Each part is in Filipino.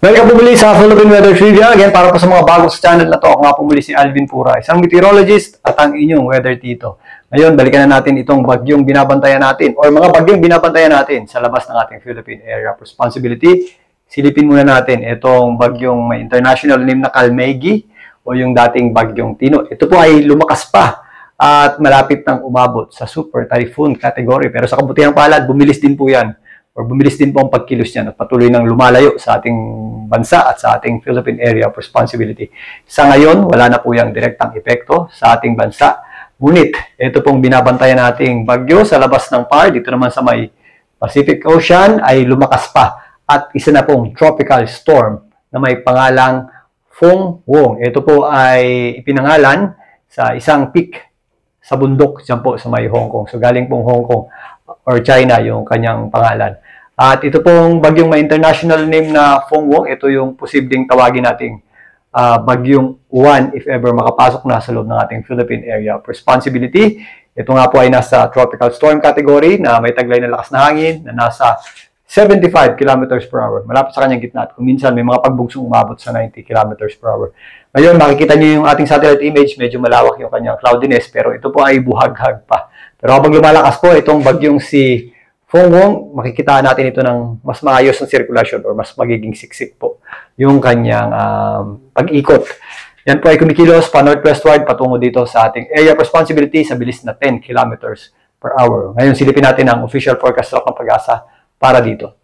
Welcome po muli sa Philippine Weather Trivia. Again, para po sa mga bago sa channel na to, ako nga po muli si Alvin Pura, isang meteorologist at ang inyong weather tito. Ngayon, balikan na natin itong bagyong binabantayan natin or mga bagyong binabantayan natin sa labas ng ating Philippine Area of Responsibility. Silipin muna natin itong bagyong may international name na Kalmegi o yung dating bagyong Tino. Ito po ay lumakas pa at malapit nang umabot sa super typhoon category. Pero sa kabutihang palad, bumilis din po yan. Or bumilis din po ang pagkilos niyan at patuloy nang lumalayo sa ating bansa at sa ating Philippine Area of Responsibility. Sa ngayon, wala na po yung direktang epekto sa ating bansa. Ngunit, ito pong binabantayan nating bagyo sa labas ng PAR, dito naman sa may Pacific Ocean, ay lumakas pa. At isa na pong tropical storm na may pangalang Fong Wong. Ito po ay ipinangalan sa isang peak sa bundok dyan po sa may Hong Kong. So galing pong Hong Kong or China yung kanyang pangalan. At ito pong bagyong may international name na Fong Wong, ito yung posibleng tawagin nating bagyong Uwan if ever makapasok na sa loob ng ating Philippine Area of Responsibility. Ito nga po ay nasa tropical storm category na may taglay na lakas na hangin na nasa 75 kilometers per hour. Malapit sa kanyang gitna at kung minsan may mga pagbugsong umabot sa 90 kilometers per hour. Ngayon, makikita niyo yung ating satellite image, medyo malawak yung kanyang cloudiness, pero ito po ay buhaghag pa. Pero habang lumalakas po itong bagyong si Fong Wong, makikita natin ito ng mas maayos na circulation or mas magiging siksik po yung kanyang pag-ikot. Yan po ay kumikilos pa northwestward patungo dito sa ating area of responsibility sa bilis na 10 kilometers per hour. Ngayon, silipin natin ang official forecast track ng Pag-asa para dito.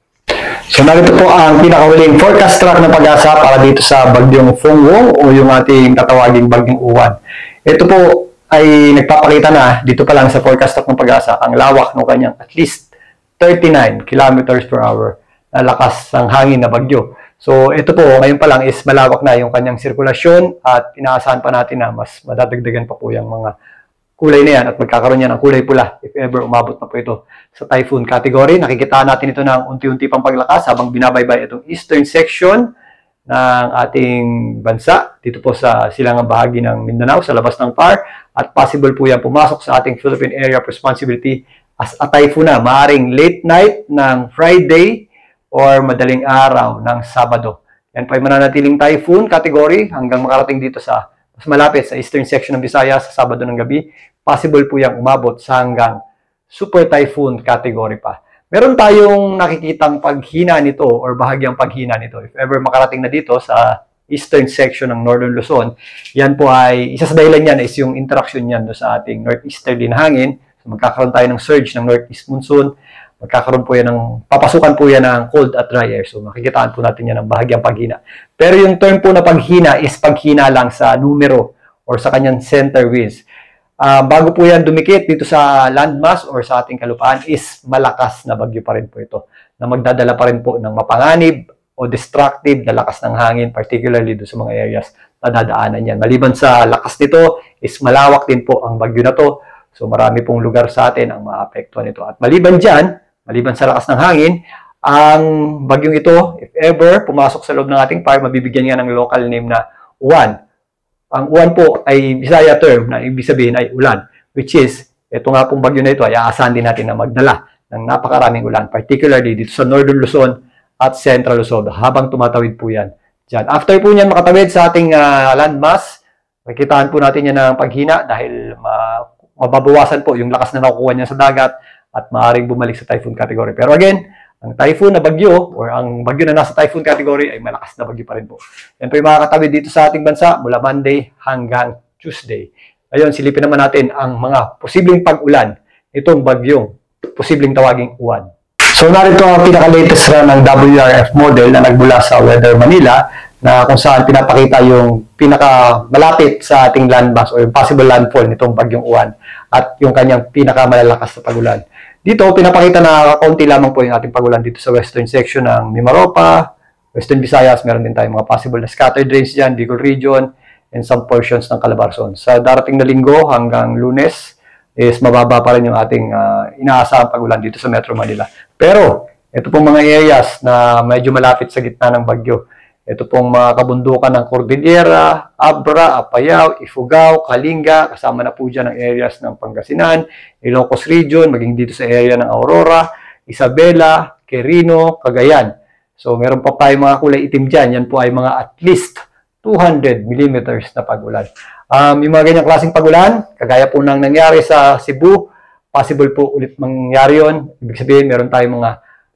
So, narito po ang pinakahuling forecast track ng Pag-asa para dito sa bagyong Fong Wong o yung ating tatawaging bagyong Uwan. Ito po ay nagpapakita na dito pa lang sa forecast track ng Pag-asa ang lawak ng kanyang at least 39 kilometers per hour na lakas ng hangin na bagyo. So, ito po, ngayon pa lang is malawak na yung kanyang sirkulasyon at inaasahan pa natin na mas madadagdagan pa po yung mga kulay na yan at magkakaroon yan ng kulay pula if ever umabot na po ito sa typhoon category. Nakikita natin ito ng unti-unti pang paglakas habang binabaybay itong eastern section ng ating bansa dito po sa silangang bahagi ng Mindanao sa labas ng PAR at possible po yan pumasok sa ating Philippine Area of Responsibility as a typhoon na maaring late night ng Friday or madaling araw ng Sabado. Yan po ay mananatiling typhoon category hanggang makarating dito sa mas malapit sa eastern section ng Visayas sa Sabado ng gabi. Possible po yung umabot sa hanggang super typhoon category pa. Meron tayong nakikitang paghina nito or bahagyang paghina nito. If ever makarating na dito sa eastern section ng Northern Luzon, yan po ay, isa sa dahilan yan is yung interaction yan sa ating northeasterly na hangin. So magkakaroon tayo ng surge ng northeast monsoon. Magkakaroon po yan papasukan po yan ng cold at dry air. So makikitaan po natin yan ng bahagyang paghina. Pero yung term po na paghina is paghina lang sa numero or sa kanyang center winds. Bago po yan dumikit dito sa landmass or sa ating kalupaan is malakas na bagyo pa rin po ito na magdadala pa rin po ng mapanganib o destructive na lakas ng hangin, particularly doon sa mga areas na dadaanan yan. Maliban sa lakas nito is malawak din po ang bagyo na to. So marami pong lugar sa atin ang maapektuhan nito. At maliban dyan, maliban sa lakas ng hangin, ang bagyong ito, if ever pumasok sa loob ng ating PAR, mabibigyan niya ng local name na Uwan. Ang Uwan po ay Bisaya term na ibig sabihin ay ulan, which is, ito nga pong bagyo na ito ay aasahan din natin na magdala ng napakaraming ulan, particularly dito sa Northern Luzon at Central Luzon, habang tumatawid po yan dyan. After po niyan makatawid sa ating landmass, makikitaan po natin yan ng paghina dahil mababawasan po yung lakas na nakukuha niya sa dagat at maaaring bumalik sa typhoon category. Pero again, ang typhoon na bagyo or ang bagyo na nasa typhoon category ay malakas na bagyo pa rin po. Yan po yung makakatawid dito sa ating bansa mula Monday hanggang Tuesday. Ngayon, silipin naman natin ang mga posibleng pag-ulan itong bagyong posibleng tawaging Uwan. So narito ang pinaka-latest run ng WRF model na nagmula sa Weather Manila na kung saan pinapakita yung pinaka-malapit sa ating landmass o yung possible landfall nitong bagyong Uwan at yung kanyang pinaka-malalakas na pag-ulan. Dito, pinapakita na kaunti lamang po yung ating pag-ulan dito sa western section ng Mimaropa, Western Visayas, meron din tayong mga possible na scattered rains dyan, Bicol region, and some portions ng Calabarzon. Sa darating na linggo hanggang Lunes, is mababa pa rin yung ating inaasahang pag-ulan dito sa Metro Manila. Pero, ito pong mga areas na medyo malapit sa gitna ng bagyo, ito pong mga kabundukan ng Cordillera, Abra, Apayao, Ifugao, Kalinga, kasama na po dyan ang areas ng Pangasinan, Ilocos Region, maging dito sa area ng Aurora, Isabela, Quirino, Cagayan. So, meron pa tayong mga kulay itim dyan. Yan po ay mga at least 200 millimeters na pag-ulan. Yung mga ganyang klaseng pag-ulan, kagaya po nang nangyari sa Cebu, possible po ulit mangyari yun. Ibig sabihin, meron tayong mga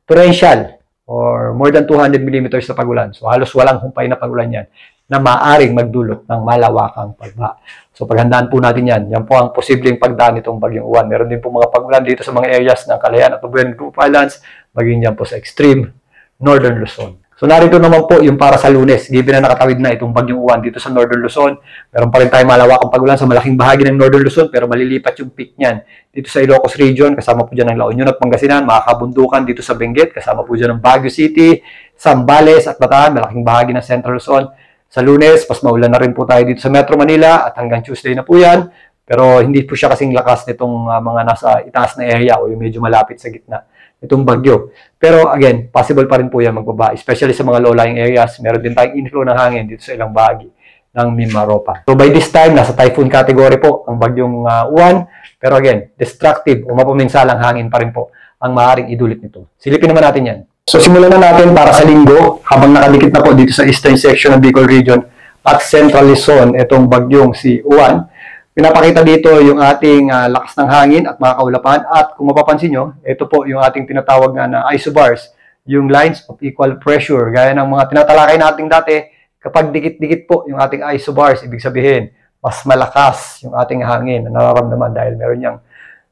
torrential or more than 200 millimeters na pag-ulan. So, halos walang humpay na pag-ulan yan na maaring magdulot ng malawakang pagbaha. So, paghandaan po natin yan. Yan po ang posibleng pagdaan itong Bagyong Uwan. Meron din po mga pag-ulan dito sa mga areas ng Calayan at Tubuyan Group Islands, maging yan po sa extreme Northern Luzon. So, narito naman po yung para sa Lunes. Given na nakatawid na itong Bagyong Uwan dito sa Northern Luzon, meron pa rin tayong malawakang pag-ulan sa malaking bahagi ng Northern Luzon, pero malilipat yung peak niyan. Dito sa Ilocos Region, kasama po dyan ng La Union at Pangasinan, makakabundukan dito sa Benguet, kasama po dyan ng Baguio City, Zambales at Bataan, malaking bahagi ng Central Luzon. Sa Lunes, mas maulan na rin po tayo dito sa Metro Manila at hanggang Tuesday na po yan. Pero hindi po siya kasing lakas nitong mga nasa itaas na area o yung medyo malapit sa gitna itong bagyo. Pero again, possible pa rin po yan magbaba, especially sa mga low-lying areas. Meron din tayong inflow ng hangin dito sa ilang bahagi ng Mimaropa. So by this time, nasa typhoon category po ang Bagyong Uwan. Pero again, destructive o mapaminsalang hangin pa rin po ang maaaring idulit nito. Silipin naman natin yan. So simulan na natin para sa linggo habang nakadikit na po dito sa eastern section ng Bicol Region at Central Luzon itong bagyong si Uwan. Pinapakita dito yung ating lakas ng hangin at mga kaulapan at kung mapapansin nyo, ito po yung ating tinatawag na isobars, yung lines of equal pressure. Gaya ng mga tinatalakay natin dati, kapag dikit-dikit po yung ating isobars, ibig sabihin mas malakas yung ating hangin na nararamdaman dahil meron niyang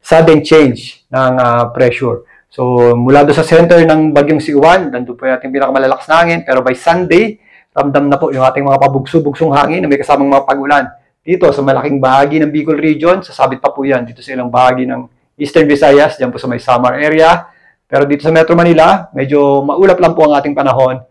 sudden change ng pressure. So, mula doon sa center ng bagyong si Uwan, nandun po yung ating pinakamalalakas na hangin. Pero by Sunday, ramdam na po yung ating mga pabugso-bugsong hangin na may kasamang mga pag-ulan. Dito sa malaking bahagi ng Bicol Region, sasabit pa po yan dito sa ilang bahagi ng Eastern Visayas, dyan po sa may Samar area. Pero dito sa Metro Manila, medyo maulap lang po ang ating panahon.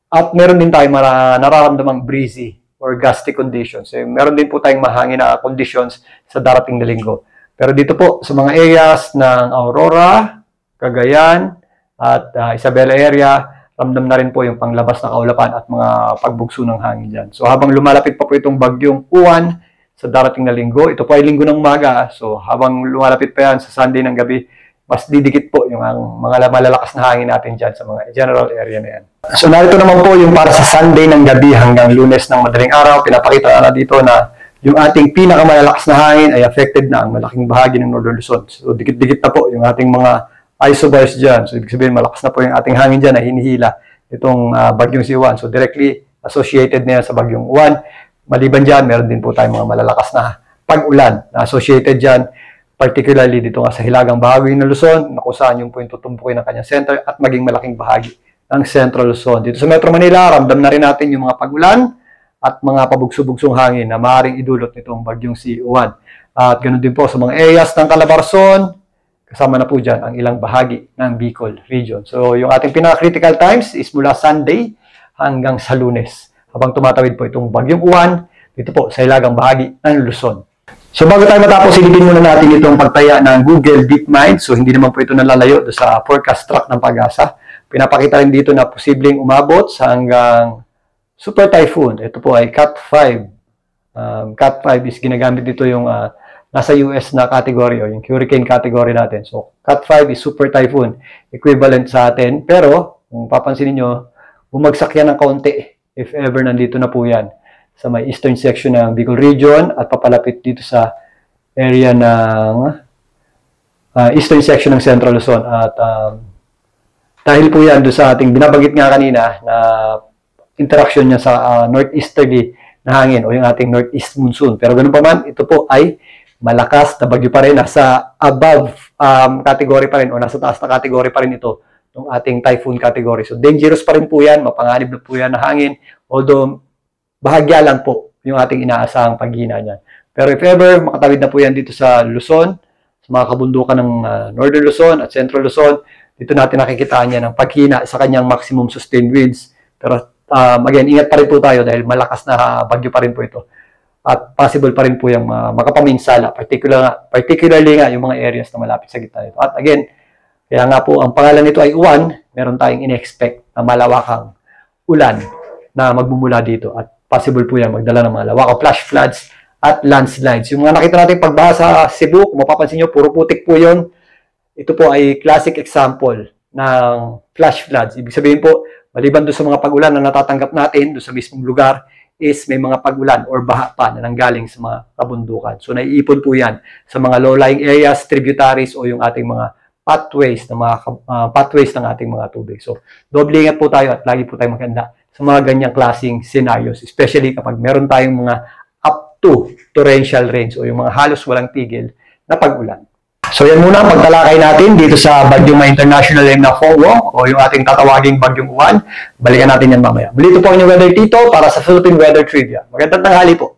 At meron din tayong nararamdamang breezy or gusty conditions. So, meron din po tayong mahangin na conditions sa darating na linggo. Pero dito po sa mga areas ng Aurora, Cagayan at Isabela area, ramdam na rin po yung panglabas na kaulapan at mga pagbugso ng hangin dyan. So habang lumalapit pa po itong Bagyong Uwan sa darating na linggo, ito po ay linggo ng umaga. So habang lumalapit pa yan sa Sunday ng gabi, mas didikit po yung mga malalakas na hangin natin dyan sa mga general area na yan. So narito naman po yung para sa Sunday ng gabi hanggang Lunes ng madaling araw. Pinapakita na dito na yung ating pinakamalalakas na hangin ay affected na ang malaking bahagi ng Northern Luzon. So dikit-dikit na po yung ating mga isobars dyan. So, ibig sabihin, malakas na po yung ating hangin dyan na hinihila itong bagyong si Uwan. So, directly associated na yan sa bagyong Uwan. Maliban dyan, meron din po tayong mga malalakas na pag-ulan na associated dyan, particularly dito nga sa hilagang bahagi ng Luzon, na kung saan yung po yung tutumpukin ng kanyang center at maging malaking bahagi ng Central Luzon. Dito sa Metro Manila, ramdam na rin natin yung mga pag-ulan at mga pabugso-bugsong hangin na maaaring idulot nitong bagyong si Uwan. At ganoon din po sa mga areas ng Calabarzon, kasama na po dyan ang ilang bahagi ng Bicol Region. So, yung ating pinaka-critical times is mula Sunday hanggang sa Lunes. Habang tumatawid po itong Bagyong Uwan, dito po sa hilagang bahagi ng Luzon. So, bago tayo matapos, silipin muna natin itong pagtaya ng Google DeepMind. So, hindi naman po ito nalalayo sa forecast track ng Pag-asa. Pinapakita rin dito na posibleng umabot sa hanggang super typhoon. Ito po ay Cat 5. Cat 5 is ginagamit dito yung nasa US na category o yung hurricane category natin. So, Cat 5 is super typhoon, equivalent sa atin. Pero, kung papansinin nyo, bumagsak yan ng kaunti if ever nandito na po yan sa may eastern section ng Bicol Region at papalapit dito sa area ng eastern section ng Central Luzon. At dahil po yan doon sa ating binabanggit nga kanina na interaction niya sa northeasterly na hangin o yung ating northeast monsoon. Pero ganun pa man, ito po ay malakas na bagyo pa rin, nasa above category pa rin o nasa taas na category pa rin ito ng ating typhoon category. So dangerous pa rin po yan, mapanganib na po yan na hangin, although bahagya lang po yung ating inaasahang paghina niyan. Pero if ever makatawid na po yan dito sa Luzon, sa mga kabundukan ng Northern Luzon at Central Luzon, dito natin nakikitaan niya ng paghina sa kanyang maximum sustained winds. Pero again, ingat pa rin po tayo dahil malakas na bagyo pa rin po ito. At possible pa rin po yung makapaminsala, particularly nga yung mga areas na malapit sa gitna nito. At again, kaya nga po ang pangalan nito ay Uwan, meron tayong in-expect na malawakang ulan na magmumula dito. At possible po yan magdala ng mga lawakang flash floods at landslides. Yung mga nakita natin pagbaha sa Cebu, kung mapapansin nyo, puro putik po yun. Ito po ay classic example ng flash floods. Ibig sabihin po, Maliban doon sa mga pag-ulan na natatanggap natin doon sa mismong lugar, is may mga pag-ulan or baha pa na nanggaling sa mga kabundukan. So naiipon po yan sa mga low-lying areas, tributaries o yung ating mga pathways ng ating mga tubig. So doble ingat po tayo at lagi po tayong maganda sa mga ganyang klaseng scenarios, especially kapag meron tayong mga up to torrential rains o yung mga halos walang tigil na pag-ulan. So yan muna ang pagtalakay natin dito sa bagyong may international name na Fongwo o yung ating tatawaging bagyong Uwan. Balikan natin yan mamaya. Muli ito po ang inyong Weather Tito para sa Philippine Weather Trivia. Magandang tanghali po.